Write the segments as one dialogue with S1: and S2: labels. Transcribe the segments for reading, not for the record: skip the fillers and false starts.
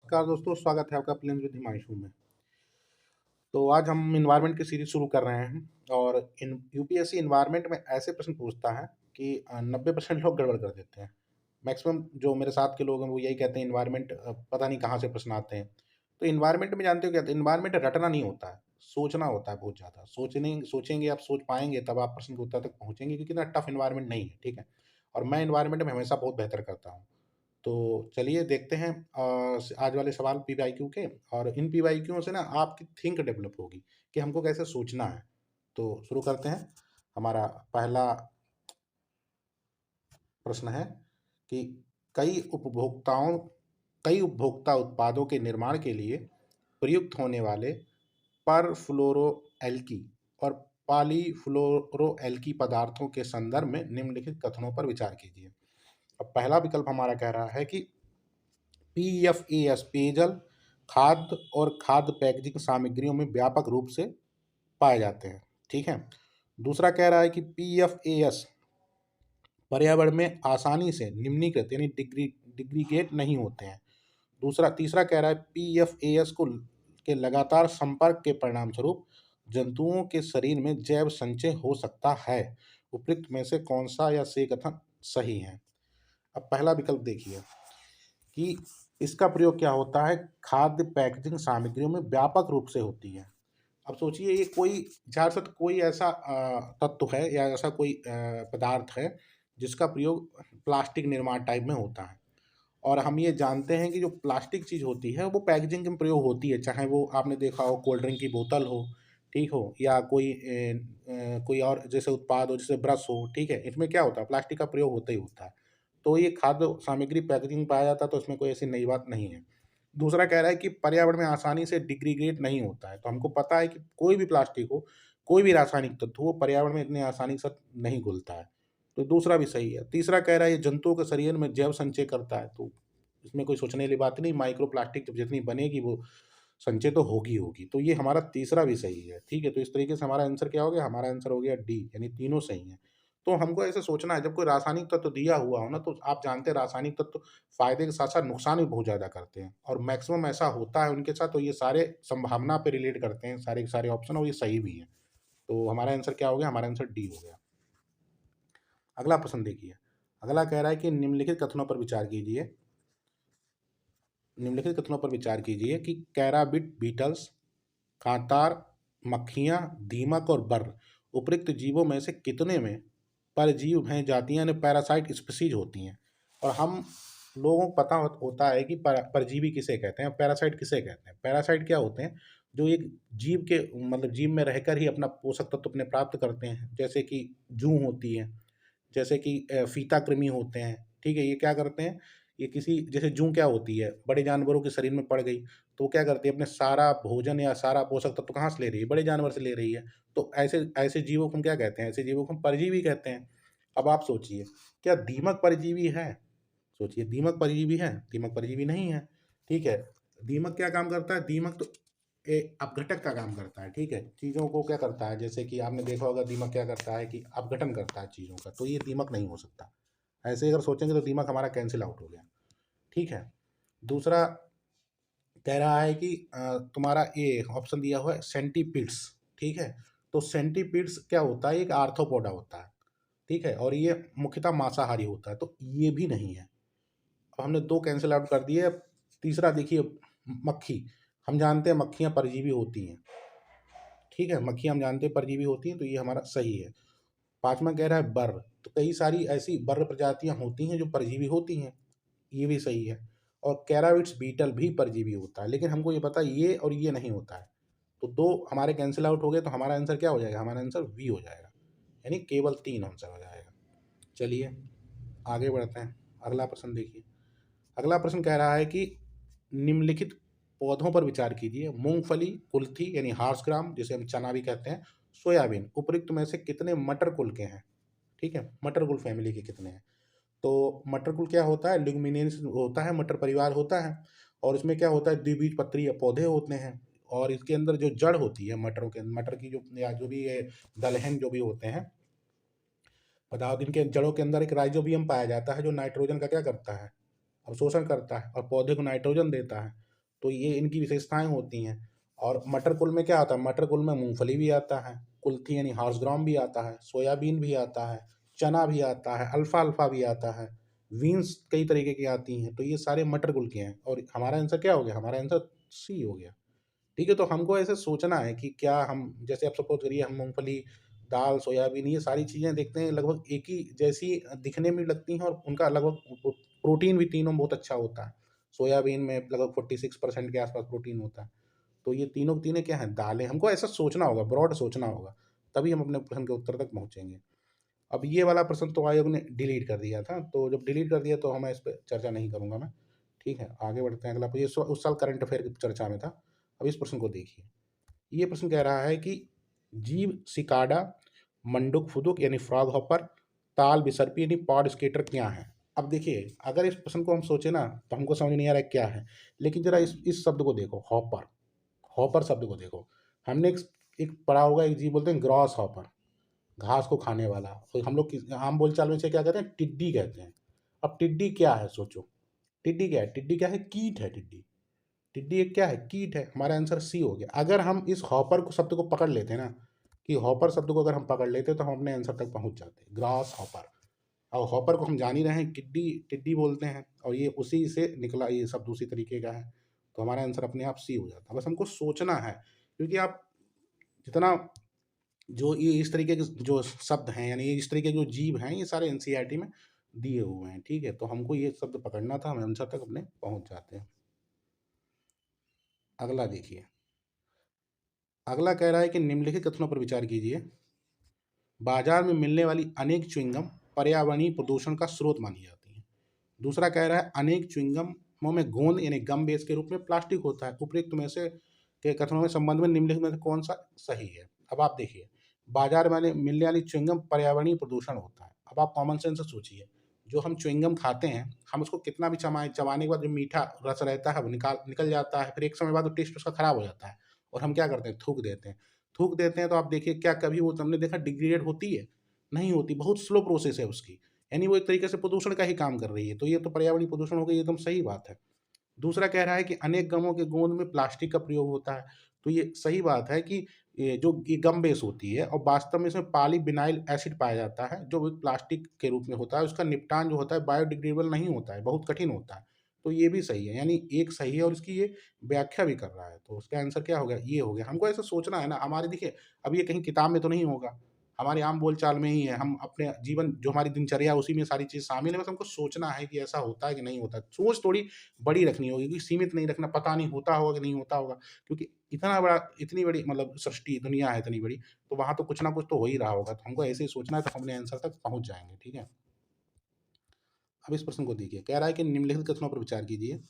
S1: नमस्कार दोस्तों, स्वागत है आपका प्लेन्स विद हिमांशु में। तो आज हम एनवायरनमेंट की सीरीज शुरू कर रहे हैं और इन यूपीएससी एनवायरनमेंट में ऐसे प्रश्न पूछता है कि 90% लोग गड़बड़ कर देते हैं। मैक्सिमम जो मेरे साथ के लोग हैं वो यही कहते हैं एनवायरनमेंट पता नहीं कहाँ से प्रश्न आते हैं। तो एनवायरनमेंट में जानते हो क्या, एनवायरनमेंट रटना नहीं होता है, सोचना होता है बहुत ज़्यादा। सोचेंगे आप, सोच पाएंगे तब आप प्रश्न के उत्तर तक पहुँचेंगे, क्योंकि इतना टफ एनवायरनमेंट नहीं है, ठीक है। और मैं एनवायरनमेंट में हमेशा बहुत बेहतर करता हूँ। तो चलिए देखते हैं आज वाले सवाल पीवाईक्यू के। और इन पीवाईक्यू से ना आपकी थिंक डेवलप होगी कि हमको कैसे सोचना है। तो शुरू करते हैं। हमारा पहला प्रश्न है कि कई उपभोक्ताओं कई उपभोक्ता उत्पादों के निर्माण के लिए प्रयुक्त होने वाले परफ्लोरोएल्की और पॉलीफ्लोरोएल्की पदार्थों के संदर्भ में निम्नलिखित कथनों पर विचार कीजिए। अब पहला विकल्प हमारा कह रहा है कि पीएफएस पेयजल, खाद्य और खाद्य पैकेजिंग सामग्रियों में व्यापक रूप से पाए जाते हैं, ठीक है। दूसरा कह रहा है कि पीएफएस पर्यावरण में आसानी से निम्नीकृत यानी डिग्रीगेट नहीं होते हैं। तीसरा कह रहा है पीएफएस को के लगातार संपर्क के परिणाम स्वरूप जंतुओं के शरीर में जैव संचय हो सकता है। उपयुक्त में से कौन सा या से कथन सही है। अब पहला विकल्प देखिए कि इसका प्रयोग क्या होता है, खाद्य पैकेजिंग सामग्रियों में व्यापक रूप से होती है। अब सोचिए ये कोई ज़्यादातर कोई ऐसा तत्व है या ऐसा कोई पदार्थ है जिसका प्रयोग प्लास्टिक निर्माण टाइप में होता है। और हम ये जानते हैं कि जो प्लास्टिक चीज़ होती है वो पैकेजिंग में प्रयोग होती है, चाहे वो आपने देखा हो कोल्ड ड्रिंक की बोतल हो, ठीक हो, या कोई और जैसे उत्पाद हो, जैसे ब्रश हो, ठीक है, इसमें क्या होता है प्लास्टिक का प्रयोग होता ही होता है। तो ये खाद्य सामग्री पैकेजिंग में पाया जाता है, तो इसमें कोई ऐसी नई बात नहीं है। दूसरा कह रहा है कि पर्यावरण में आसानी से डिग्रेडेट नहीं होता है, तो हमको पता है कि कोई भी प्लास्टिक हो, कोई भी रासायनिक तत्व हो, पर्यावरण में इतनी आसानी से नहीं घुलता है। तो दूसरा भी सही है। तीसरा कह रहा है ये जंतुओं के शरीर में जैव संचय करता है, तो इसमें कोई सोचने वाली बात नहीं, माइक्रो प्लास्टिक जब जितनी बनेगी वो संचय तो होगी होगी। तो ये हमारा तीसरा भी सही है, ठीक है। तो इस तरीके से हमारा आंसर क्या हो गया, हमारा आंसर हो गया डी, यानी तीनों सही हैं। तो हमको ऐसे सोचना है, जब कोई रासायनिक तत्व दिया हुआ हो ना, तो आप जानते हैं रासायनिक तत्व फायदे के साथ साथ नुकसान भी बहुत ज़्यादा करते हैं, और मैक्सिमम ऐसा होता है उनके साथ। तो ये सारे संभावना पे रिलेट करते हैं सारे के सारे ऑप्शन, और ये सही भी हैं। तो हमारा आंसर क्या हो गया, हमारा आंसर डी हो गया। अगला प्रश्न देखिए। अगला कह रहा है कि निम्नलिखित कथनों पर विचार कीजिए कि कैराबिट बीटल्स, कांतार, मक्खियाँ, दीमक और बर्र उपयुक्त जीवों में से कितने में परजीव हैं जातियां यानी पैरासाइट स्पीसीज होती हैं। और हम लोगों को पता होता है कि परजीवी किसे कहते हैं, पैरासाइट किसे कहते हैं। पैरासाइट क्या होते हैं, जो एक जीव के मतलब जीव में रहकर ही अपना पोषक तत्व अपने प्राप्त करते हैं, जैसे कि जूं होती है, जैसे कि फीता कृमि होते हैं, ठीक है। ये क्या करते हैं, ये किसी जैसे जूं क्या होती है, बड़े जानवरों के शरीर में पड़ गई, तो वो क्या करती है, अपने सारा भोजन या सारा पोषक तत्व कहाँ से ले रही है, बड़े जानवर से ले रही है। तो ऐसे ऐसे जीवों को हम क्या कहते हैं, ऐसे जीवों को हम परजीवी कहते हैं। अब आप सोचिए, क्या दीमक परजीवी है? सोचिए, दीमक परजीवी है? दीमक परजीवी नहीं है, ठीक है। दीमक क्या काम करता है, दीमक तो अपघटक का काम करता है, ठीक है। चीज़ों को क्या करता है, जैसे कि आपने देखा होगा दीमक क्या करता है कि अपघटन करता है चीज़ों का, तो ये दीमक नहीं हो सकता। ऐसे अगर सोचेंगे तो दीमक हमारा कैंसिल आउट हो गया, ठीक है। दूसरा कह रहा है कि तुम्हारा ये ऑप्शन दिया हुआ है सेंटीपीड्स, ठीक है। तो सेंटीपीड्स क्या होता है, एक आर्थ्रोपोडा होता है, ठीक है, और ये मुख्यतः मांसाहारी होता है, तो ये भी नहीं है। अब हमने दो कैंसिल आउट कर दिए। अब तीसरा देखिए, मक्खी, हम जानते हैं मक्खियाँ परजीवी होती हैं, ठीक है, मक्खियाँ हम जानते हैं परजीवी होती हैं, तो ये हमारा सही है। पांचवा कह रहा है बर्र, तो कई सारी ऐसी बर्र प्रजातियां होती हैं जो परजीवी होती हैं, ये भी सही है। और कैराविट्स बीटल भी परजीवी होता है, लेकिन हमको ये पता है ये और ये नहीं होता है। तो दो हमारे कैंसिल आउट हो गए, तो हमारा आंसर क्या हो जाएगा, हमारा आंसर बी हो जाएगा, यानी केवल तीन आंसर हो जाएगा। चलिए आगे बढ़ते हैं। अगला प्रश्न देखिए। अगला प्रश्न कह रहा है कि निम्नलिखित पौधों पर विचार कीजिए। मूंगफली, कुल्थी यानी हार्स ग्राम जिसे हम चना भी कहते हैं, सोयाबीन उपयुक्त में से कितने मटर कुल के हैं, ठीक है। मटर कुल फैमिली के कितने हैं। तो मटर कुल क्या होता है, लिग्यूमिनेस होता है, मटर परिवार होता है। और इसमें क्या होता है, द्विबीजपत्री या पौधे होते हैं। और इसके अंदर जो जड़ होती है मटरों के, मटर की जो या जो भी ये दलहन जो भी होते हैं पदार्थ, इनके जड़ों के अंदर एक राइजोबियम पाया जाता है, जो नाइट्रोजन का क्या करता है, अवशोषण करता है और पौधे को नाइट्रोजन देता है। तो ये इनकी विशेषताएं होती हैं। और मटर कुल में क्या आता है, मटर कुल में मूंगफली भी आता है, कुल्थी यानी हॉर्स ग्राम भी आता है, सोयाबीन भी आता है, चना भी आता है, अल्फा अल्फा भी आता है, बीन्स कई तरीके की आती हैं। तो ये सारे मटर कुल के हैं और हमारा आंसर क्या हो गया, हमारा आंसर सी हो गया। ठीक है, तो हमको ऐसे सोचना है कि क्या हम, जैसे आप सपोज करिए हम मूंगफली, दाल, सोयाबीन, ये सारी चीज़ें देखते हैं लगभग एक ही जैसी दिखने में लगती हैं और उनका लगभग प्रोटीन भी तीनों में बहुत अच्छा होता है। सोयाबीन में लगभग 46% के आसपास प्रोटीन होता है। तो ये तीनों के तीनों क्या हैं, दालें। हमको ऐसा सोचना होगा, ब्रॉड सोचना होगा, तभी हम अपने प्रश्न के उत्तर तक पहुँचेंगे। अब ये वाला प्रश्न तो आयोग ने डिलीट कर दिया था, तो जब डिलीट कर दिया तो मैं इस पे चर्चा नहीं करूँगा मैं। ठीक है, आगे बढ़ते हैं। अगला ये उस साल करंट अफेयर की चर्चा में था। अब इस प्रश्न को देखिए। ये प्रश्न कह रहा है कि जीव सिकाडा, मंडूक फुदुक यानी फ्रॉग हॉपर, ताल बिसर्पी यानी पॉड स्केटर क्या है? अब देखिए, अगर इस प्रश्न को हम सोचे ना तो हमको समझ नहीं आ रहा है क्या है। लेकिन जरा इस शब्द को देखो, हॉपर। हॉपर शब्द को देखो। हमने एक पढ़ा होगा, एक जीव बोलते हैं ग्रॉस हॉपर, घास को खाने वाला। तो हम लोग आम बोलचाल में से क्या कहते हैं, टिड्डी कहते हैं। अब टिड्डी क्या है सोचो। टिड्डी क्या है, टिड्डी क्या है, कीट है टिड्डी। टिड्डी एक क्या है, कीट है। हमारा आंसर सी हो गया। अगर हम इस हॉपर को शब्द को पकड़ लेते ना, कि हॉपर शब्द को अगर हम पकड़ लेते तो हम अपने आंसर तक पहुंच जाते, ग्रास हॉपर। और हॉपर को हम जान ही रहे हैं, टिड्डी टिड्डी बोलते हैं, और ये उसी से निकला, ये शब्द उसी तरीके का है। तो हमारा आंसर अपने आप सी हो जाता है। बस हमको सोचना है, क्योंकि आप जितना, जो ये इस तरीके के जो शब्द हैं, यानी इस तरीके के जो जीव हैं, ये सारे एनसीईआरटी में दिए हुए हैं। ठीक है, तो हमको ये शब्द पकड़ना था, हम आंसर तक अपने पहुंच जाते हैं। अगला देखिए। अगला कह रहा है कि निम्नलिखित कथनों पर विचार कीजिए। बाजार में मिलने वाली अनेक च्युइंगम पर्यावरणीय प्रदूषण का स्रोत मानी जाती हैं। दूसरा कह रहा है अनेक च्युइंगमों में गोंद यानी गम बेस के रूप में प्लास्टिक होता है। उपयुक्त में से के कथनों में संबंध में निम्नलिखित में से कौन सा सही है? अब आप देखिए, बाजार में मिलने वाली च्युइंगम पर्यावरणीय प्रदूषण होता है। अब आप कॉमन सेंस से सोचिए, जो हम च्युइंगम खाते हैं, हम उसको कितना भी चबाने के बाद जो मीठा रस रहता है वो निकाल निकल जाता है, फिर एक समय बाद वो टेस्ट उसका खराब हो जाता है, और हम क्या करते हैं, थूक देते हैं। थूक देते हैं तो आप देखिए, क्या कभी वो हमने देखा डिग्रेडेड होती है? नहीं होती, बहुत स्लो प्रोसेस है उसकी। यानी वो एक तरीके से प्रदूषण का ही काम कर रही है। तो ये तो पर्यावरणीय प्रदूषण हो गई, एकदम सही बात है। दूसरा कह रहा है कि अनेक गमों के गोंद में प्लास्टिक का प्रयोग होता है। तो ये सही बात है कि ये गम बेस होती है और वास्तव में इसमें पॉलीविनाइल एसिड पाया जाता है, जो एक प्लास्टिक के रूप में होता है। उसका निपटान जो होता है बायोडिग्रेडेबल नहीं होता है, बहुत कठिन होता है। तो ये भी सही है, यानी एक सही है और इसकी ये व्याख्या भी कर रहा है। तो उसका आंसर क्या हो गया, ये हो गया। हमको ऐसा सोचना है ना, हमारे देखिए, अब ये कहीं किताब में तो नहीं होगा, हमारे आम बोलचाल में ही है। हम अपने जीवन, जो हमारी दिनचर्या है, उसी में सारी चीज़ शामिल है। बस हमको सोचना है कि ऐसा होता है कि नहीं होता। सोच थोड़ी बड़ी रखनी होगी, क्योंकि सीमित नहीं रखना, पता नहीं होता होगा कि नहीं होता होगा। क्योंकि इतनी बड़ी मतलब सृष्टि, दुनिया है इतनी बड़ी, तो वहाँ तो कुछ ना कुछ तो हो ही रहा होगा। तो हमको ऐसे ही सोचना है, तो हम अपने आंसर तक पहुँच जाएँगे, ठीक है? अब इस प्रश्न को देखिए, कह रहा है कि निम्नलिखित कथनों पर विचार कीजिए।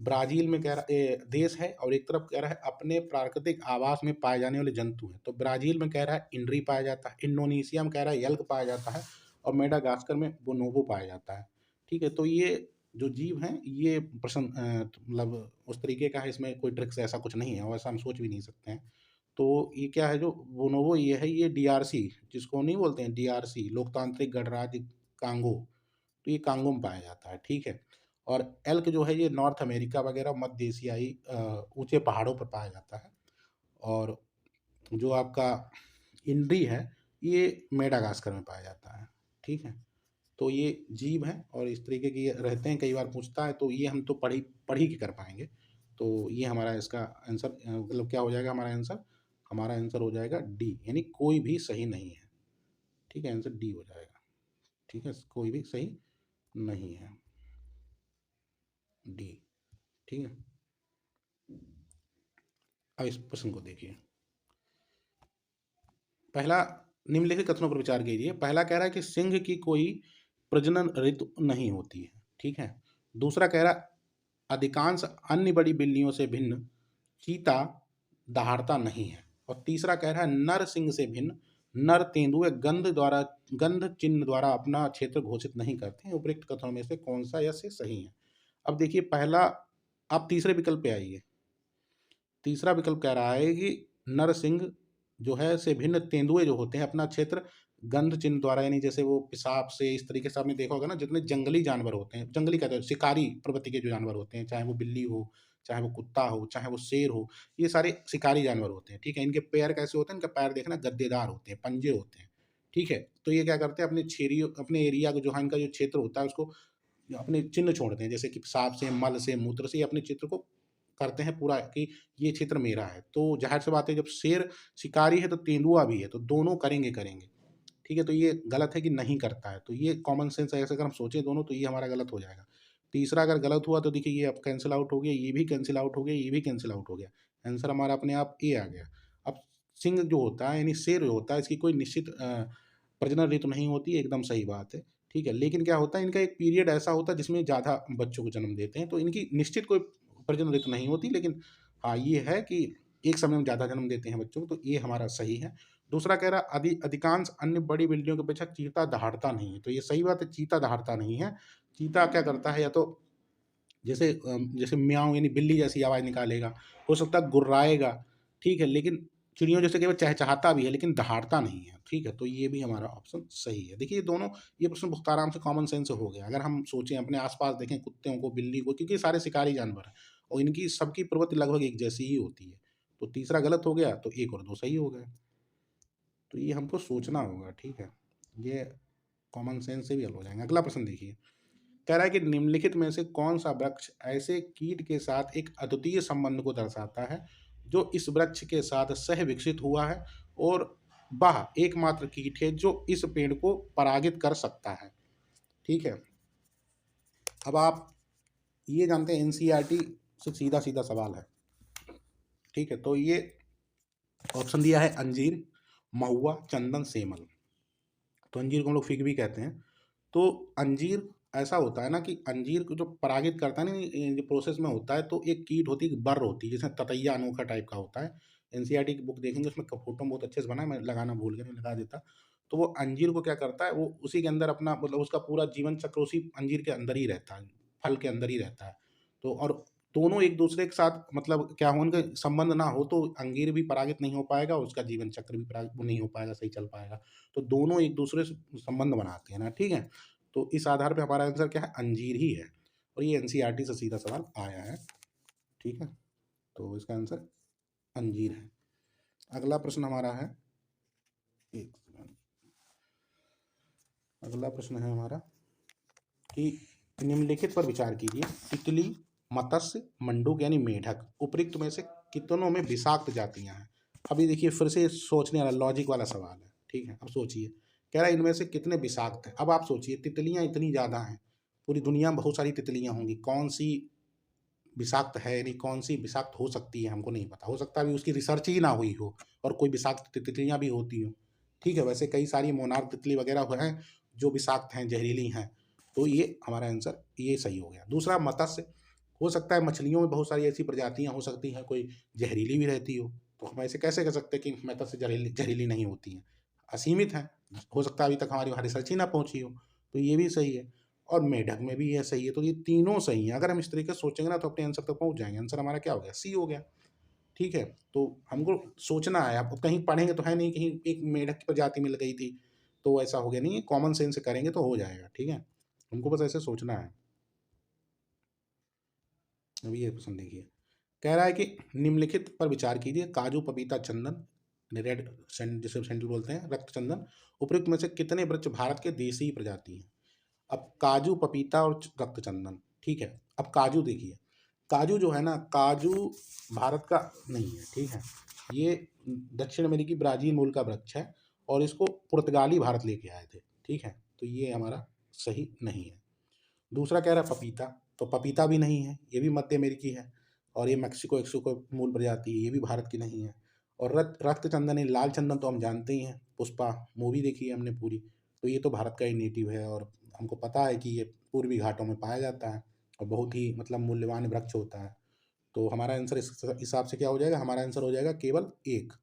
S1: ब्राज़ील में कह रहा देश है, और एक तरफ कह रहा है अपने प्राकृतिक आवास में पाए जाने वाले जंतु हैं। तो ब्राज़ील में कह रहा है इंड्री पाया जाता है, इंडोनेशिया में कह रहा है यल्क पाया जाता है, और मेडागास्कर में बोनोबो पाया जाता है। ठीक है, तो ये जो जीव हैं, ये प्रश्न मतलब उस तरीके का है, इसमें कोई ट्रिक्स ऐसा कुछ नहीं है, और ऐसा हम सोच भी नहीं सकते हैं। तो ये क्या है, जो बोनोबो ये है, ये डीआरसी, जिसको नहीं बोलते हैं डीआरसी, लोकतांत्रिक गणराज्य कांगो, तो ये कांगो में पाया जाता है, ठीक है। और एल्क जो है, ये नॉर्थ अमेरिका वगैरह मध्य एशियाई ऊंचे पहाड़ों पर पाया जाता है। और जो आपका इंड्री है, ये मेडागास्कर में पाया जाता है, ठीक है। तो ये जीव हैं और इस तरीके के ये रहते हैं, कई बार पूछता है, तो ये हम तो पढ़ ही के कर पाएंगे। तो ये हमारा इसका आंसर मतलब क्या हो जाएगा, हमारा आंसर हो जाएगा डी, यानी कोई भी सही नहीं है। ठीक है, आंसर डी हो जाएगा। ठीक है, कोई भी सही नहीं है, डी। ठीक है, अब इस प्रश्न को देखिए। पहला, निम्नलिखित कथनों पर विचार कीजिए। पहला कह रहा है कि सिंह की कोई प्रजनन ऋतु नहीं होती है, ठीक है। दूसरा कह रहा है अधिकांश अन्य बड़ी बिल्लियों से भिन्न चीता दहाड़ता नहीं है। और तीसरा कह रहा है नर सिंह से भिन्न नर तेंदुए गंध चिन्ह द्वारा अपना क्षेत्र घोषित नहीं करते हैं। उपयुक्त कथनों में से कौन सा या से सही है? अब देखिए, पहला, आप तीसरे विकल्प पे आइए। तीसरा विकल्प कह रहा है कि नरसिंह जो है से भिन्न तेंदुए जो होते हैं अपना क्षेत्र गंध चिन्ह द्वारा, यानी जैसे वो पेशाब से, इस तरीके से आपने देखा होगा ना, जितने जंगली जानवर होते हैं, जंगली कहते हैं, शिकारी प्रवृत्ति के जो जानवर होते हैं, चाहे वो बिल्ली हो, चाहे वो कुत्ता हो, चाहे वो शेर हो, ये सारे शिकारी जानवर होते हैं, ठीक है? इनके पैर कैसे होते हैं? इनके पैर देखना गद्देदार होते हैं, पंजे होते हैं, ठीक है? तो ये क्या करते हैं अपने छेरियों अपने एरिया को जो है इनका जो क्षेत्र होता है उसको अपने चिन्ह छोड़ते हैं, जैसे कि पेशाब से, मल से, मूत्र से ये अपने चित्र को करते हैं पूरा कि ये क्षेत्र मेरा है। तो ज़ाहिर-सी बात है जब शेर शिकारी है तो तेंदुआ भी है, तो दोनों करेंगे। ठीक है? तो ये गलत है कि नहीं करता है। तो ये कॉमन सेंस ऐसे अगर हम सोचें दोनों तो ये हमारा गलत हो जाएगा। तीसरा अगर गलत हुआ तो देखिए ये अब कैंसल आउट हो गया, ये भी कैंसल आउट हो गया, ये भी कैंसल आउट हो गया। आंसर हमारा अपने आप ए आ गया। अब सिंह जो होता है यानी शेर जो होता है इसकी कोई निश्चित प्रजनन ऋतु नहीं होती है, एकदम सही बात है। ठीक है? लेकिन क्या होता है इनका एक पीरियड ऐसा होता है जिसमें ज़्यादा बच्चों को जन्म देते हैं, तो इनकी निश्चित कोई प्रजनन ऋतु नहीं होती लेकिन हाँ, ये है कि एक समय में ज़्यादा जन्म देते हैं बच्चों को, तो ये हमारा सही है। दूसरा कह रहा अधिकांश अन्य बड़ी बिल्लियों की अपेक्षा चीता दहाड़ता नहीं है, तो ये सही बात है चीता दहाड़ता नहीं है। चीता क्या करता है या तो जैसे म्याऊँ यानी बिल्ली जैसी आवाज़ निकालेगा, हो सकता है गुर्राएगा, ठीक है? लेकिन चिड़ियों जैसे केवल चहचहाता भी है लेकिन दहाड़ता नहीं है, ठीक है? तो ये भी हमारा ऑप्शन सही है। देखिए ये दोनों ये प्रश्न बहुत आराम से कॉमन सेंस से हो गया। अगर हम सोचें अपने आस-पास देखें कुत्तों को, बिल्ली को क्योंकि ये सारे शिकारी जानवर हैं और इनकी सबकी प्रवृत्ति लगभग एक जैसी ही होती है। तो तीसरा गलत हो गया तो 1 और 2 सही हो गए। तो ये हमको सोचना होगा, ठीक है? ये कॉमन सेंस से भी हल हो जाएँगे। अगला प्रश्न देखिए, कह रहा है कि निम्नलिखित में से कौन-सा वृक्ष ऐसे कीट के साथ एक अद्वितीय संबंध को दर्शाता है, जो इस वृक्ष के साथ सह-विकसित हुआ है और वह एकमात्र कीट है जो इस पेड़ को परागित कर सकता है, ठीक है? अब आप ये जानते हैं एनसीईआरटी से सीधा-सीधा सवाल है, ठीक है? तो ये ऑप्शन दिया है अंजीर, महुआ, चंदन, सेमल। तो अंजीर को हम लोग फिग भी कहते हैं। तो अंजीर ऐसा होता है ना कि अंजीर को जो परागित करता है ना ये जो प्रोसेस में होता है तो एक कीट होती है, एक बर्र होती है जिसमें ततैया अनोखा टाइप का होता है। एनसीईआरटी की बुक देखेंगे उसमें फ़ोटो बहुत अच्छे से बना है, मैं लगाना भूल गया, नहीं लगा देता। तो वो अंजीर को क्या करता है, वो उसी के अंदर अपना मतलब उसका पूरा जीवन चक्र उसी अंजीर के अंदर ही रहता है, फल के अंदर ही रहता है। तो और दोनों एक-दूसरे के साथ मतलब क्या हो उनका संबंध ना हो तो अंजीर भी परागित नहीं हो पाएगा और उसका जीवन चक्र भी परागित वो नहीं हो पाएगा, सही चल पाएगा। तो दोनों एक-दूसरे से संबंध बनाते हैं ना, ठीक है? तो इस आधार पे हमारा आंसर क्या है? अंजीर ही है और ये एनसीईआरटी से सीधा सवाल आया है, ठीक है? तो इसका आंसर अंजीर है। अगला प्रश्न हमारा है एक सेकंड, अगला प्रश्न है हमारा कि निम्नलिखित पर विचार कीजिए, तितली, मत्स्य, मंडूक यानी मेढक उपरोक्त में से कितनों में विषाक्त जातियाँ हैं? अभी देखिए फिर से सोचने वाला लॉजिक वाला सवाल है, ठीक है? अब सोचिए, कह रहा है इनमें से कितने विषाक्त हैं? अब आप सोचिए तितलियाँ इतनी ज़्यादा हैं, पूरी दुनिया में बहुत सारी तितलियाँ होंगी, कौन-सी विषाक्त है यानी कौन-सी विषाक्त हो सकती है हमको नहीं पता। हो सकता है अभी उसकी रिसर्च ही ना हुई हो और कोई विषाक्त तितलियाँ भी होती हों, ठीक है? वैसे कई सारी मोनार्क तितली वगैरह हैं जो विषाक्त हैं, जहरीली हैं। तो ये हमारा आंसर ये सही हो गया। दूसरा मत्स्य, हो सकता है मछलियों में बहुत सारी ऐसी प्रजातियाँ हो सकती हैं, कोई जहरीली भी रहती हो। तो हम ऐसे कैसे कह सकते हैं कि मत्स्य जहरीली जहरीली नहीं होती हैं? असीमित हैं, हो सकता है अभी तक हमारी वहाँ रिसर्च ही ना पहुँची हो, तो ये भी सही है। और मेढक में भी ये सही है, तो ये तीनों सही हैं। अगर हम इस तरीके से सोचेंगे ना तो अपने आंसर तक पहुँच जाएँगे। आंसर हमारा क्या हो गया? सी हो गया, ठीक है? तो हमको सोचना है, अब कहीं पढ़ेंगे तो है नहीं कहीं एक मेढक की प्रजाति मिल गई थी, तो ऐसा हो गया नहीं है, कॉमन सेंस से करेंगे तो हो जाएगा, ठीक है? हमको बस ऐसे सोचना है। अभी ये प्रश्न देखिए, कह रहा है कि निम्नलिखित पर विचार कीजिए, काजू, पपीता, चंदन, रेड सैंड जिसे सैंडल बोलते हैं, रक्त चंदन, उपरोक्त में से कितने वृक्ष भारत के देशी प्रजाति हैं? अब काजू, पपीता और रक्तचंदन, ठीक है? अब काजू देखिए, काजू जो है ना, काजू भारत का नहीं है, ठीक है? ये दक्षिण अमेरिकी ब्राज़ील मूल का वृक्ष है और इसको पुर्तगाली भारत लेके आए थे, ठीक है? तो ये हमारा सही नहीं है। दूसरा कह रहा है पपीता, तो पपीता भी नहीं है, ये भी मध्य अमेरिकी है और ये मेक्सिको मूल प्रजाति है, ये भी भारत की नहीं है। और रक्तचंदन यानी लाल चंदन तो हम जानते ही हैं, पुष्पा मूवी देखी है हमने पूरी, तो ये तो भारत का ही नेटिव है और हमको पता है कि ये पूर्वी घाटों में पाया जाता है और बहुत ही मतलब मूल्यवान वृक्ष होता है। तो हमारा आंसर इस हिसाब से क्या हो जाएगा? हमारा आंसर हो जाएगा केवल 1,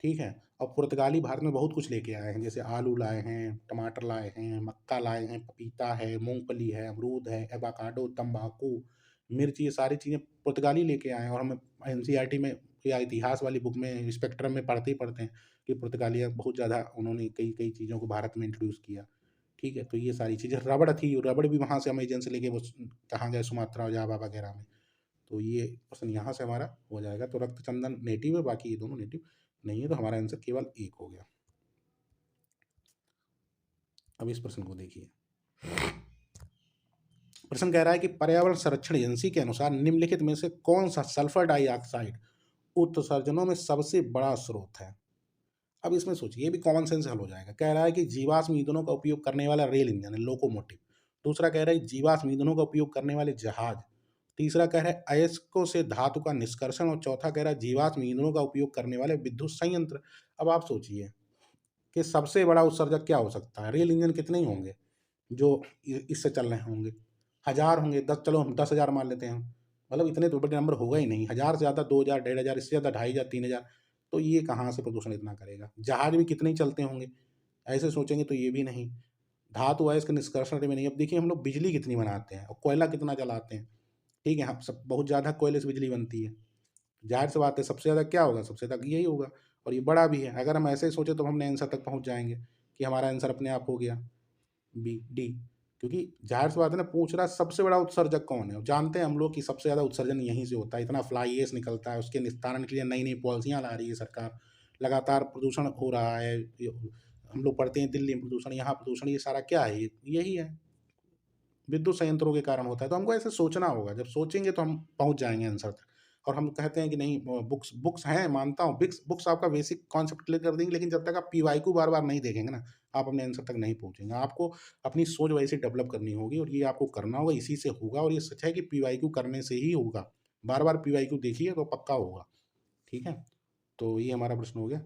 S1: ठीक है? और पुर्तगाली भारत में बहुत कुछ लेके आए हैं, जैसे आलू लाए हैं, टमाटर लाए हैं, मक्का लाए हैं, पपीता है, मूँगफली है, अमरूद है, एवोकाडो, तम्बाकू, मिर्च, ये सारी चीज़ें पुर्तगाली लेके आए हैं और हमें एनसीईआरटी में या इतिहास वाली बुक में स्पेक्ट्रम में पढ़ते ही पढ़ते हैं कि पुर्तगालियाँ बहुत ज़्यादा उन्होंने कई-कई चीज़ों को भारत में इंट्रोड्यूस किया, ठीक है? तो ये सारी चीज़ें रबड़ थी, रबड़ भी वहाँ से अमेज़न से लेके वो कहाँ गए सुमात्रा, जावा वगैरह में। तो ये प्रश्न यहाँ से हमारा हो जाएगा। तो रक्तचंदन नेटिव है, बाकी ये दोनों नेटिव नहीं है, तो हमारा आंसर केवल एक हो गया। अब इस प्रश्न को देखिए। प्रश्न कह रहा है कि पर्यावरण संरक्षण एजेंसी के अनुसार निम्नलिखित में से कौन सा सल्फर डाइऑक्साइड उत्सर्जनों में सबसे बड़ा स्रोत है। अब इसमें सोचिए, ये भी कॉमन सेंस हल हो जाएगा। कह रहा है कि जीवाश्म ईंधनों का उपयोग करने वाला रेल इंजन है, लोकोमोटिव। दूसरा कह रहा है जीवाश्म ईंधनों का उपयोग करने वाले जहाज। तीसरा कह रहा है अयस्कों से धातु का निष्कर्षण। और चौथा कह रहा है जीवाश्म ईंधनों का उपयोग करने वाले विद्युत संयंत्र। अब आप सोचिए कि सबसे बड़ा उत्सर्जक क्या हो सकता है। रेल इंजन कितने ही होंगे जो इससे चल रहे होंगे? 1000 होंगे, 10, चलो हम 10,000 मान लेते हैं। मतलब इतने तो बड़े नंबर होगा ही नहीं। 1000 से ज़्यादा 2000, 1500, इससे ज़्यादा 2500, 3000। तो ये कहाँ से प्रदूषण इतना करेगा? जहाज भी कितने ही चलते होंगे, ऐसे सोचेंगे तो ये भी नहीं। धातु अयस्क निष्कर्षण में नहीं। अब देखिए हम लोग बिजली कितनी बनाते हैं और कोयला कितना जलाते हैं। ठीक है, हम सब बहुत ज़्यादा कोयले से बिजली बनती है। ज़ाहिर सी बात है सबसे ज़्यादा क्या होगा? सबसे ज़्यादा यही होगा। और ये बड़ा भी है। अगर हम ऐसे ही सोचे तो हमने आंसर तक पहुँच जाएंगे कि हमारा आंसर अपने आप हो गया बी, डी। क्योंकि ज़ाहिर सी बात है ना, पूछ रहा है सबसे बड़ा उत्सर्जक कौन है। जानते हैं हम लोग कि सबसे ज़्यादा उत्सर्जन यहीं से होता है। इतना फ्लाई एश निकलता है, उसके निस्तारण के लिए नई नई पॉलिसियाँ ला रही है सरकार। लगातार प्रदूषण हो रहा है। हम लोग पढ़ते हैं दिल्ली में प्रदूषण, यहाँ प्रदूषण, ये सारा क्या है? यही है, विद्युत संयंत्रों के कारण होता है। तो हमको ऐसे सोचना होगा। जब सोचेंगे तो हम पहुंच जाएंगे आंसर तक। और हम कहते हैं कि नहीं, बुक्स बुक्स हैं, मानता हूँ, बुक्स बुक्स आपका बेसिक कॉन्सेप्ट क्लियर कर देंगे, लेकिन जब तक आप पीवाईक्यू बार बार नहीं देखेंगे ना, आप अपने आंसर तक नहीं पहुंचेंगे। आपको अपनी सोच वैसे डेवलप करनी होगी, और ये आपको करना होगा, इसी से होगा। और ये सच है कि पीवाईक्यू करने से ही होगा। बार बार पीवाईक्यू देखिए तो पक्का होगा। ठीक है, तो ये हमारा प्रश्न हो गया।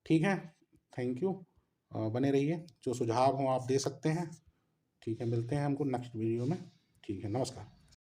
S1: ठीक है, थैंक यू। बने रहिए, जो सुझाव हों आप दे सकते हैं। ठीक है, मिलते हैं हमको नेक्स्ट वीडियो में। ठीक है, नमस्कार।